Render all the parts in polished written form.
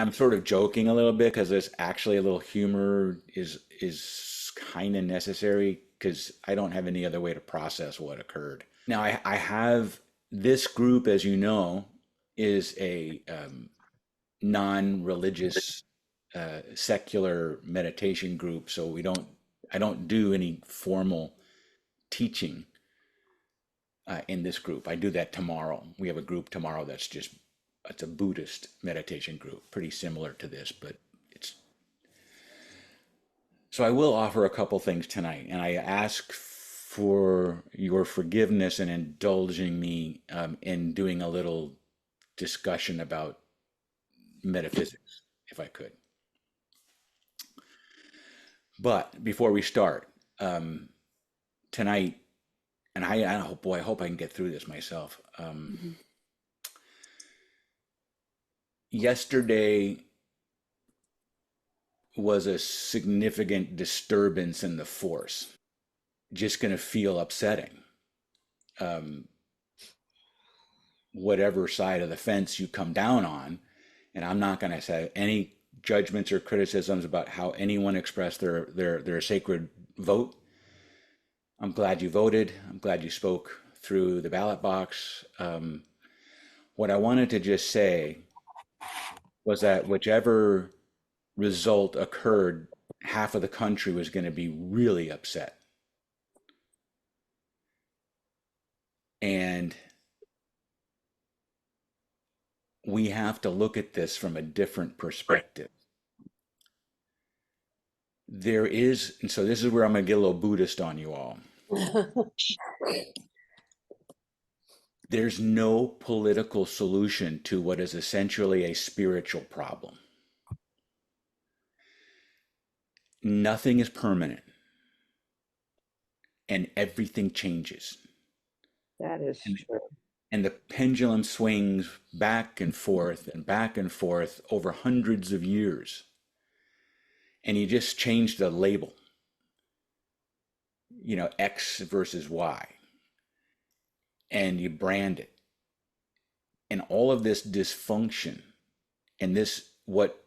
I'm sort of joking a little bit because there's actually a little humor is kind of necessary because I don't have any other way to process what occurred. Now I have this group, as you know, is a non-religious secular meditation group, so we don't I don't do any formal teaching in this group. I do that tomorrow. We have a group tomorrow that's just it's a Buddhist meditation group, pretty similar to this, but it's so I will offer a couple things tonight, and I ask for your forgiveness and indulging me in doing a little discussion about metaphysics, if I could. But before we start, tonight, and oh boy, I hope I can get through this myself. Mhm. Yesterday was a significant disturbance in the force. Just going to feel upsetting. Um, whatever side of the fence you come down on, and I'm not going to say any judgments or criticisms about how anyone expressed their sacred vote. I'm glad you voted. I'm glad you spoke through the ballot box. What I wanted to just say was that whichever result occurred, half of the country was going to be really upset. And we have to look at this from a different perspective. There is, and so this is where I'm going to get a little Buddhist on you all. There's no political solution to what is essentially a spiritual problem. Nothing is permanent and everything changes. That is And, true. and the pendulum swings back and forth over hundreds of years. And you just change the label, X versus Y, and you brand it. And all of this dysfunction and what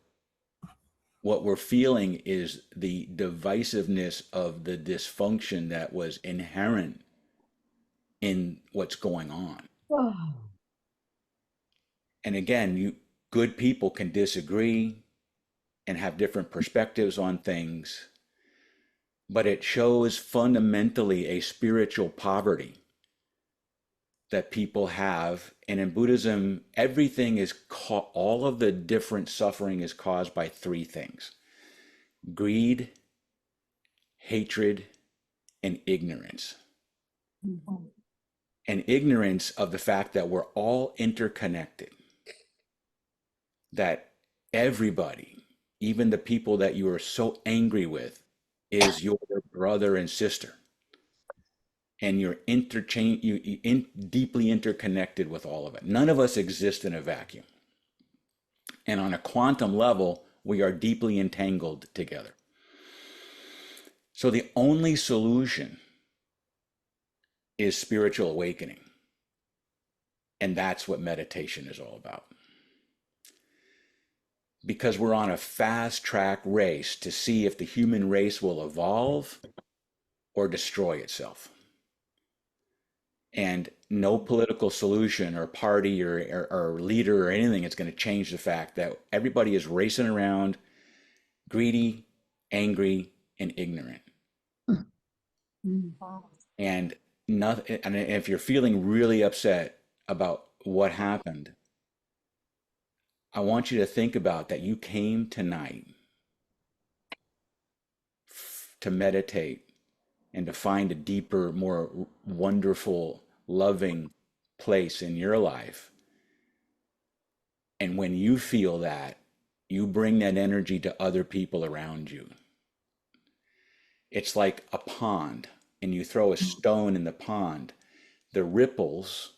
we're feeling is the divisiveness of the dysfunction that was inherent in what's going on. Oh, And again, good people can disagree and have different perspectives on things, but it shows fundamentally a spiritual poverty that people have. And in Buddhism, all of the different suffering is caused by three things: greed, hatred, and ignorance. mhm. And ignorance of the fact that we're all interconnected, that everybody, even the people that you are so angry with, is your brother and sister. And deeply interconnected with all of it. None of us exist in a vacuum. And on a quantum level, we are deeply entangled together. So the only solution is spiritual awakening. And that's what meditation is all about. Because we're on a fast track race to see if the human race will evolve or destroy itself. And no political solution or party or leader or anything is going to change the fact that everybody is racing around, greedy, angry, and ignorant. Mhm. And nothing, and if you're feeling really upset about what happened, I want you to think about that you came tonight to meditate and to find a deeper, more wonderful, loving place in your life. And when you feel that, you bring that energy to other people around you. It's like a pond, and you throw a stone in the pond. The ripples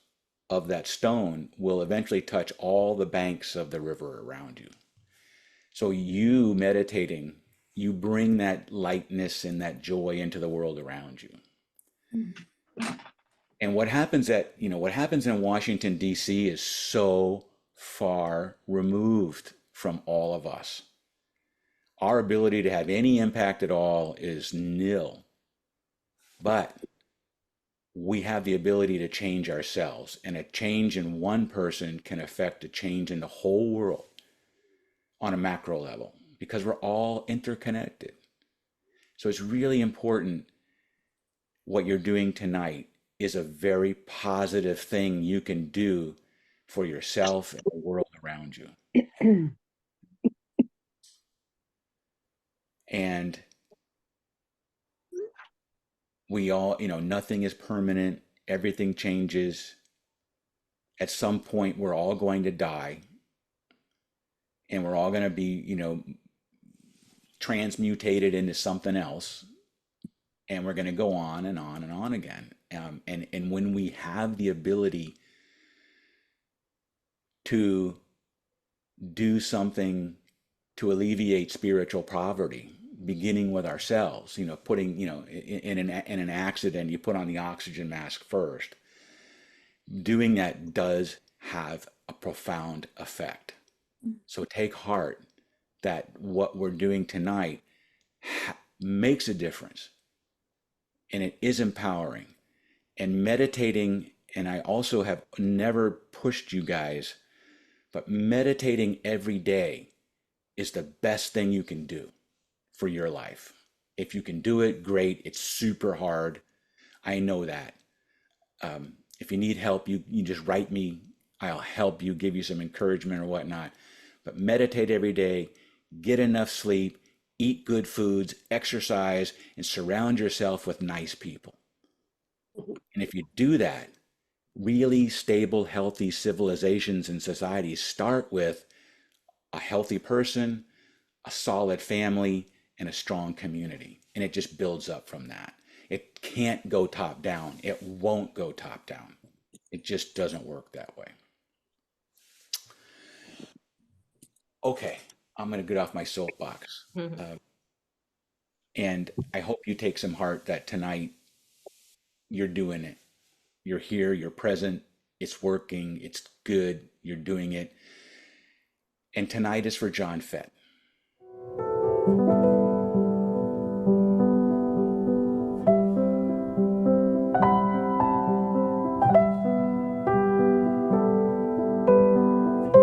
of that stone will eventually touch all the banks of the river around you. So you meditating, you bring that lightness and that joy into the world around you. And what happens in Washington, D.C. is so far removed from all of us. Our ability to have any impact at all is nil, but we have the ability to change ourselves, and a change in one person can affect a change in the whole world on a macro level because we're all interconnected. So it's really important. What you're doing tonight is a very positive thing you can do for yourself and the world around you. And we all, nothing is permanent, everything changes. At some point, we're all going to die, and we're all going to be, transmutated into something else, and we're going to go on and on and on again. And when we have the ability to do something to alleviate spiritual poverty, beginning with ourselves, putting, in an accident, you put on the oxygen mask first. Doing that does have a profound effect. So take heart that what we're doing tonight makes a difference, and it is empowering. And meditating, and I also have never pushed you guys, but meditating every day is the best thing you can do for your life. If you can do it, great. It's super hard. I know that. If you need help, you just write me. I'll help you, give you some encouragement or whatnot. But meditate every day, get enough sleep, eat good foods, exercise, and surround yourself with nice people. And if you do that, really stable, healthy civilizations and societies start with a healthy person, a solid family, and a strong community. And it just builds up from that. It can't go top down. It won't go top down. It just doesn't work that way. Okay, I'm going to get off my soapbox. And I hope you take some heart that tonight you're doing it. You're here, you're present, it's working, it's good, you're doing it. And tonight is for John Fett.